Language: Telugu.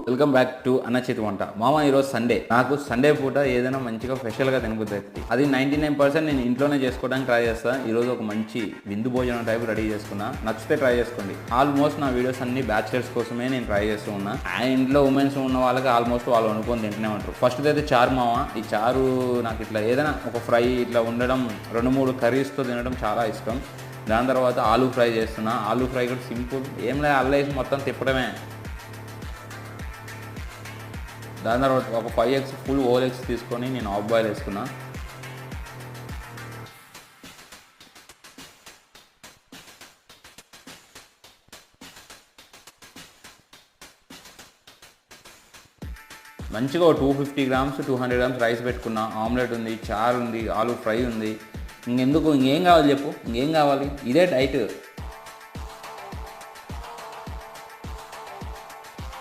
వెల్కమ్ బ్యాక్ టు అన్న చేతి వంట. మామ ఈరోజు సండే. నాకు సండే పూట ఏదైనా మంచిగా స్పెషల్గా తినబుద్ది. అది 99% నేను ఇంట్లోనే చేసుకోవడానికి ట్రై చేస్తాను. ఈరోజు ఒక మంచి విందు భోజనం టైప్ రెడీ చేసుకున్నా. నచ్చితే ట్రై చేసుకోండి. ఆల్మోస్ట్ నా వీడియోస్ అన్ని బ్యాచిలర్స్ కోసమే నేను ట్రై చేస్తూ ఉన్నా. ఆ ఇంట్లో ఉమెన్స్ ఉన్న వాళ్ళకి ఆల్మోస్ట్ వాళ్ళు అనుకొని తింటూనే ఉంటారు. ఫస్ట్ అయితే చారు మామ. ఈ చారు నాకు ఇట్లా ఏదైనా ఒక ఫ్రై ఇట్లా ఉండడం 2-3 కర్రీస్తో తినడం చాలా ఇష్టం. దాని తర్వాత ఆలూ ఫ్రై చేస్తున్నా. ఆలూ ఫ్రై కూడా సింపుల్, ఏం లేదు, అల్లేసి మొత్తం తిప్పడమే. దాని తర్వాత ఒక 5 eggs ఫుల్ హోల్ ఎగ్స్ తీసుకొని నేను హాఫ్ బాయిల్ వేసుకున్నా. మంచిగా 250 grams 200 grams రైస్ పెట్టుకున్నా. ఆమ్లెట్ ఉంది, చారు ఉంది, ఆలూ ఫ్రై ఉంది. ఇంకేం కావాలి చెప్పు, ఇంకేం కావాలి? ఇదే డైట్.